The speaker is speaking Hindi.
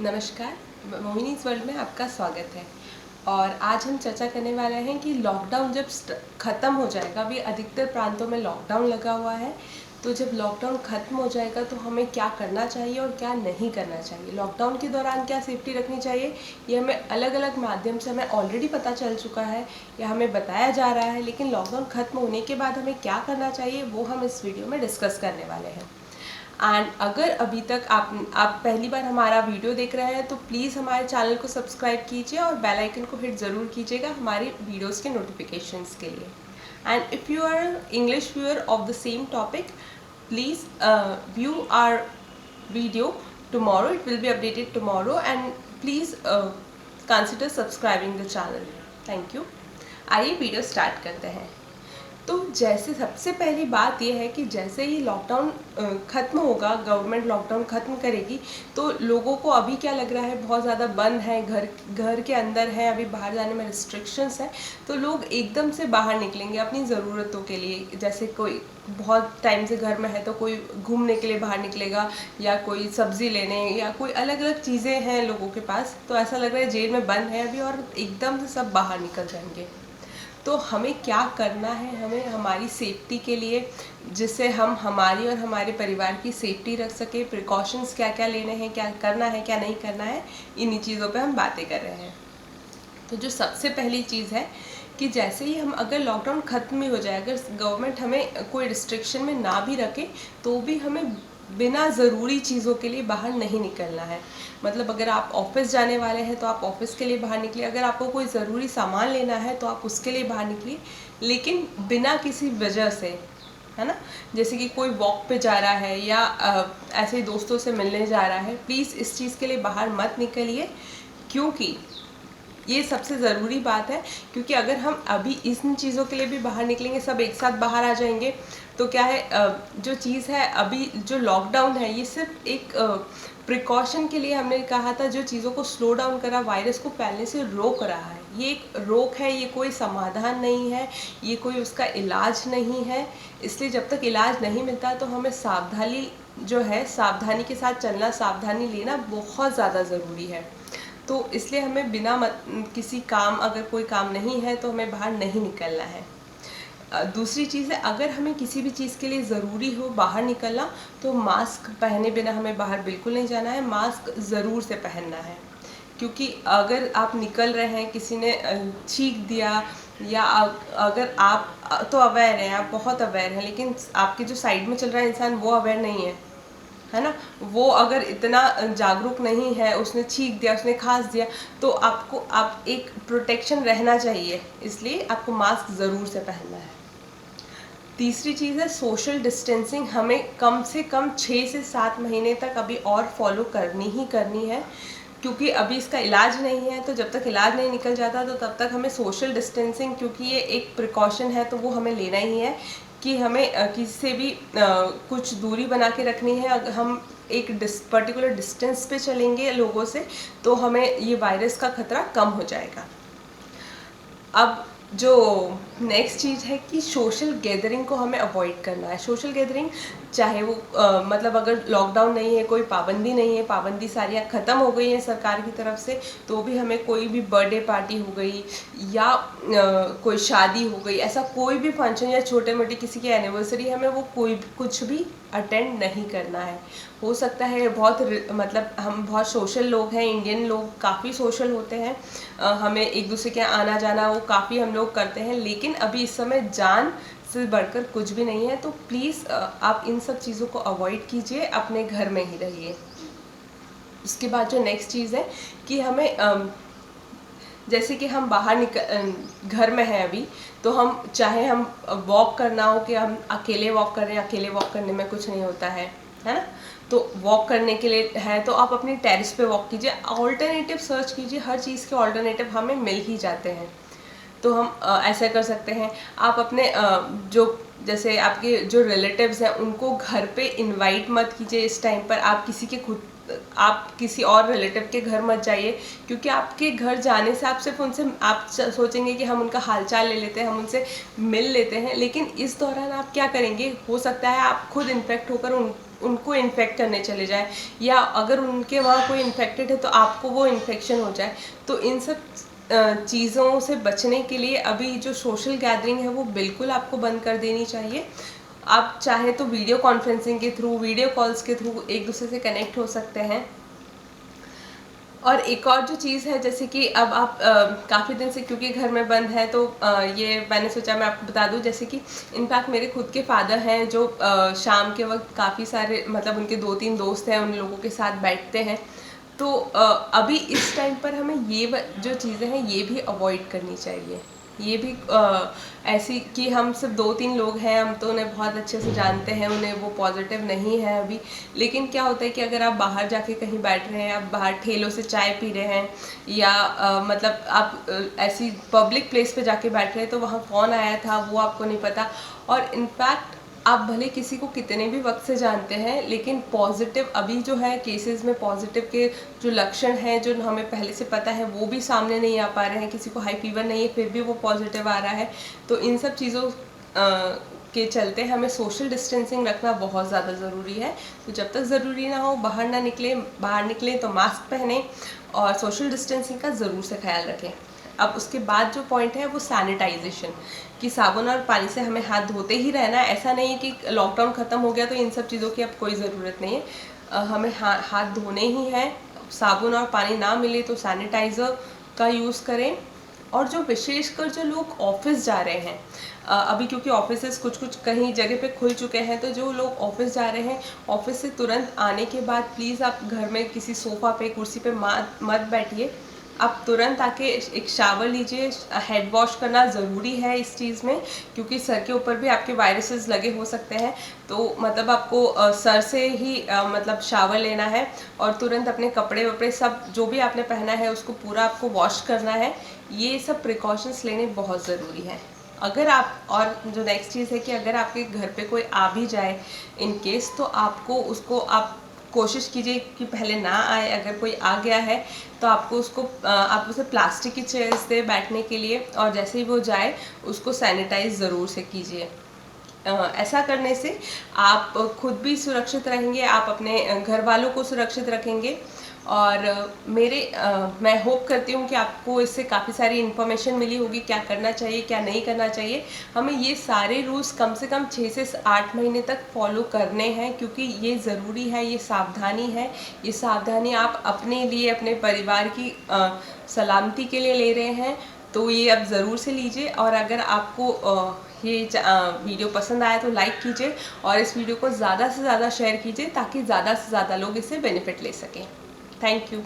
नमस्कार, मोहिनीज़ वर्ल्ड में आपका स्वागत है। और आज हम चर्चा करने वाले हैं कि लॉकडाउन जब ख़त्म हो जाएगा, अभी अधिकतर प्रांतों में लॉकडाउन लगा हुआ है, तो जब लॉकडाउन ख़त्म हो जाएगा तो हमें क्या करना चाहिए और क्या नहीं करना चाहिए। लॉकडाउन के दौरान क्या सेफ्टी रखनी चाहिए, ये हमें अलग अलग माध्यम से हमें ऑलरेडी पता चल चुका है या हमें बताया जा रहा है, लेकिन लॉकडाउन ख़त्म होने के बाद हमें क्या करना चाहिए वो हम इस वीडियो में डिस्कस करने वाले हैं। एंड अगर अभी तक आप पहली बार हमारा वीडियो देख रहे हैं तो प्लीज़ हमारे चैनल को सब्सक्राइब कीजिए और बेल आइकन को हिट ज़रूर कीजिएगा हमारी वीडियोस के नोटिफिकेशंस के लिए। And if you are English viewer of the same topic, please view our video tomorrow. It will be updated tomorrow and please consider subscribing the channel. Thank you. आइए वीडियो स्टार्ट करते हैं। तो जैसे सबसे पहली बात यह है कि जैसे ही लॉकडाउन ख़त्म होगा, गवर्नमेंट लॉकडाउन ख़त्म करेगी, तो लोगों को अभी क्या लग रहा है, बहुत ज़्यादा बंद है, घर के अंदर है, अभी बाहर जाने में रिस्ट्रिक्शंस है, तो लोग एकदम से बाहर निकलेंगे अपनी ज़रूरतों के लिए। जैसे कोई बहुत टाइम से घर में है तो कोई घूमने के लिए बाहर निकलेगा, या कोई सब्ज़ी लेने, या कोई अलग अलग चीज़ें हैं लोगों के पास, तो ऐसा लग रहा है जेल में बंद है अभी और एकदम से सब बाहर निकल जाएंगे। तो हमें क्या करना है, हमें हमारी सेफ्टी के लिए, जिससे हम हमारी और हमारे परिवार की सेफ्टी रख सके, प्रिकॉशंस क्या क्या लेने हैं, क्या करना है क्या नहीं करना है, इन्हीं चीज़ों पे हम बातें कर रहे हैं। तो जो सबसे पहली चीज़ है कि जैसे ही हम, अगर लॉकडाउन ख़त्म ही हो जाए, अगर गवर्नमेंट हमें कोई रिस्ट्रिक्शन में ना भी रखे, तो भी हमें बिना ज़रूरी चीज़ों के लिए बाहर नहीं निकलना है। मतलब अगर आप ऑफिस जाने वाले हैं तो आप ऑफिस के लिए बाहर निकलिए, अगर आपको कोई ज़रूरी सामान लेना है तो आप उसके लिए बाहर निकलिए, लेकिन बिना किसी वजह से, है ना। जैसे कि कोई वॉक पे जा रहा है या ऐसे ही दोस्तों से मिलने जा रहा है, प्लीज़ इस चीज़ के लिए बाहर मत निकलिए, क्योंकि ये सबसे ज़रूरी बात है। क्योंकि अगर हम अभी इन चीज़ों के लिए भी बाहर निकलेंगे, सब एक साथ बाहर आ जाएंगे, तो क्या है, जो चीज़ है, अभी जो लॉकडाउन है ये सिर्फ एक प्रिकॉशन के लिए हमने कहा था, जो चीज़ों को स्लो डाउन करा, वायरस को फैलने से रोक रहा है। ये एक रोक है, ये कोई समाधान नहीं है, ये कोई उसका इलाज नहीं है। इसलिए जब तक इलाज नहीं मिलता तो हमें सावधानी जो है, सावधानी के साथ चलना, सावधानी लेना बहुत ज़्यादा ज़रूरी है। तो इसलिए हमें बिना किसी काम, अगर कोई काम नहीं है तो हमें बाहर नहीं निकलना है। दूसरी चीज़ है, अगर हमें किसी भी चीज़ के लिए ज़रूरी हो बाहर निकलना, तो मास्क पहने बिना हमें बाहर बिल्कुल नहीं जाना है, मास्क ज़रूर से पहनना है। क्योंकि अगर आप निकल रहे हैं, किसी ने छींक दिया, या अगर आप तो अवेयर हैं, आप बहुत अवेयर हैं, लेकिन आपके जो साइड में चल रहा है इंसान वो अवेयर नहीं है ना, वो अगर इतना जागरूक नहीं है, उसने छींक दिया, उसने खांस दिया, तो आप एक प्रोटेक्शन रहना चाहिए, इसलिए आपको मास्क ज़रूर से पहनना है। तीसरी चीज़ है सोशल डिस्टेंसिंग, हमें कम से कम 6 से 7 महीने तक अभी और फॉलो करनी ही करनी है, क्योंकि अभी इसका इलाज नहीं है। तो जब तक इलाज नहीं निकल जाता तो तब तक हमें सोशल डिस्टेंसिंग, क्योंकि ये एक प्रिकॉशन है, तो वो हमें लेना ही है कि हमें किसी से भी कुछ दूरी बना के रखनी है। अगर हम एक पर्टिकुलर डिस्टेंस पे चलेंगे लोगों से, तो हमें ये वायरस का खतरा कम हो जाएगा। अब जो नेक्स्ट चीज़ है कि सोशल गैदरिंग को हमें अवॉइड करना है। सोशल गैदरिंग चाहे वो मतलब अगर लॉकडाउन नहीं है, कोई पाबंदी नहीं है, पाबंदी सारी ख़त्म हो गई है सरकार की तरफ से, तो भी हमें कोई भी बर्थडे पार्टी हो गई या कोई शादी हो गई, ऐसा कोई भी फंक्शन या छोटे मोटे किसी की एनिवर्सरी, हमें वो कोई कुछ भी अटेंड नहीं करना है। हो सकता है बहुत, मतलब हम बहुत सोशल लोग हैं, इंडियन लोग काफ़ी सोशल होते हैं, हमें एक दूसरे के आना जाना वो काफ़ी हम लोग करते हैं, लेकिन अभी इस समय जान से बढ़कर कुछ भी नहीं है। तो प्लीज़ आप इन सब चीज़ों को अवॉइड कीजिए, अपने घर में ही रहिए। उसके बाद जो नेक्स्ट चीज़ है कि हमें जैसे कि हम बाहर घर में हैं अभी, तो हम चाहे हम वॉक करना हो, कि हम अकेले वॉक कर रहे हैं, अकेले वॉक करने में कुछ नहीं होता है ना। तो वॉक करने के लिए है तो आप अपनी टेरेस पे वॉक कीजिए, ऑल्टरनेटिव सर्च कीजिए, हर चीज़ के ऑल्टरनेटिव हमें मिल ही जाते हैं। तो हम ऐसा कर सकते हैं। आप अपने जो, जैसे आपके जो रिलेटिव्स हैं उनको घर पे इनवाइट मत कीजिए इस टाइम पर। आप किसी और रिलेटिव के घर मत जाइए, क्योंकि आपके घर जाने से आप सिर्फ उनसे, आप सोचेंगे कि हम उनका हालचाल ले लेते हैं, हम उनसे मिल लेते हैं, लेकिन इस दौरान आप क्या करेंगे, हो सकता है आप खुद इन्फेक्ट होकर उनको इन्फेक्ट करने चले जाए, या अगर उनके वहाँ कोई इन्फेक्टेड है तो आपको वो इन्फेक्शन हो जाए। तो इन सब चीज़ों से बचने के लिए अभी जो सोशल गैदरिंग है वो बिल्कुल आपको बंद कर देनी चाहिए। आप चाहे तो वीडियो कॉन्फ्रेंसिंग के थ्रू, वीडियो कॉल्स के थ्रू एक दूसरे से कनेक्ट हो सकते हैं। और एक और जो चीज़ है, जैसे कि अब आप काफ़ी दिन से क्योंकि घर में बंद है तो ये मैंने सोचा मैं आपको बता दूं, जैसे कि इनफैक्ट मेरे खुद के फादर हैं जो शाम के वक्त काफ़ी सारे मतलब उनके 2-3 दोस्त हैं, उन लोगों के साथ बैठते हैं। तो अभी इस टाइम पर हमें जो चीज़ें हैं ये भी अवॉइड करनी चाहिए। ये भी ऐसी कि हम सिर्फ 2-3 लोग हैं, हम तो उन्हें बहुत अच्छे से जानते हैं, उन्हें वो पॉजिटिव नहीं है अभी। लेकिन क्या होता है कि अगर आप बाहर जाके कहीं बैठ रहे हैं, आप बाहर ठेलों से चाय पी रहे हैं, या मतलब आप ऐसी पब्लिक प्लेस पे जाके बैठ रहे हैं, तो वहाँ कौन आया था वो आपको नहीं पता। और इनफैक्ट आप भले किसी को कितने भी वक्त से जानते हैं, लेकिन पॉजिटिव अभी जो है केसेस में पॉजिटिव के जो लक्षण हैं जो हमें पहले से पता है वो भी सामने नहीं आ पा रहे हैं। किसी को हाई फीवर नहीं है फिर भी वो पॉजिटिव आ रहा है। तो इन सब चीज़ों के चलते हमें सोशल डिस्टेंसिंग रखना बहुत ज़्यादा ज़रूरी है। तो जब तक ज़रूरी ना हो बाहर ना निकलें, बाहर निकलें तो मास्क पहनें और सोशल डिस्टेंसिंग का ज़रूर से ख्याल रखें। अब उसके बाद जो पॉइंट है वो सैनिटाइजेशन, कि साबुन और पानी से हमें हाथ धोते ही रहना है। ऐसा नहीं है कि लॉकडाउन ख़त्म हो गया तो इन सब चीज़ों की अब कोई ज़रूरत नहीं है। हमें हाथ धोने ही हैं। साबुन और पानी ना मिले तो सैनिटाइज़र का यूज़ करें। और जो विशेषकर जो लोग ऑफिस जा रहे हैं, अभी क्योंकि ऑफिसेस कुछ कहीं जगह पे खुल चुके हैं, तो जो लोग ऑफिस जा रहे हैं, ऑफिस से तुरंत आने के बाद प्लीज़ आप घर में किसी सोफ़ा पे कुर्सी पे मत बैठिए। आप तुरंत आके एक शावर लीजिए। हेड वॉश करना ज़रूरी है इस चीज़ में, क्योंकि सर के ऊपर भी आपके वायरसेस लगे हो सकते हैं। तो मतलब आपको सर से ही मतलब शावर लेना है और तुरंत अपने कपड़े वपड़े सब जो भी आपने पहना है उसको पूरा आपको वॉश करना है। ये सब प्रिकॉशंस लेने बहुत ज़रूरी हैं। अगर आप, और जो नेक्स्ट चीज़ है कि अगर आपके घर पे कोई आ भी जाए इन केस, तो आपको उसको आप कोशिश कीजिए कि पहले ना आए। अगर कोई आ गया है तो आपको आप उसे प्लास्टिक की चेयर्स दे बैठने के लिए, और जैसे ही वो जाए उसको सैनिटाइज ज़रूर से कीजिए। ऐसा करने से आप खुद भी सुरक्षित रहेंगे, आप अपने घर वालों को सुरक्षित रखेंगे। और मैं होप करती हूँ कि आपको इससे काफ़ी सारी इन्फॉर्मेशन मिली होगी, क्या करना चाहिए क्या नहीं करना चाहिए। हमें ये सारे रूल्स कम से कम 6 से 8 महीने तक फॉलो करने हैं, क्योंकि ये ज़रूरी है, ये सावधानी है। ये सावधानी आप अपने लिए, अपने परिवार की सलामती के लिए ले रहे हैं, तो ये अब ज़रूर से लीजिए। और अगर आपको ये वीडियो पसंद आया तो लाइक कीजिए और इस वीडियो को ज़्यादा से ज़्यादा शेयर कीजिए, ताकि ज़्यादा से ज़्यादा लोग इससे बेनिफिट ले सकें। Thank you.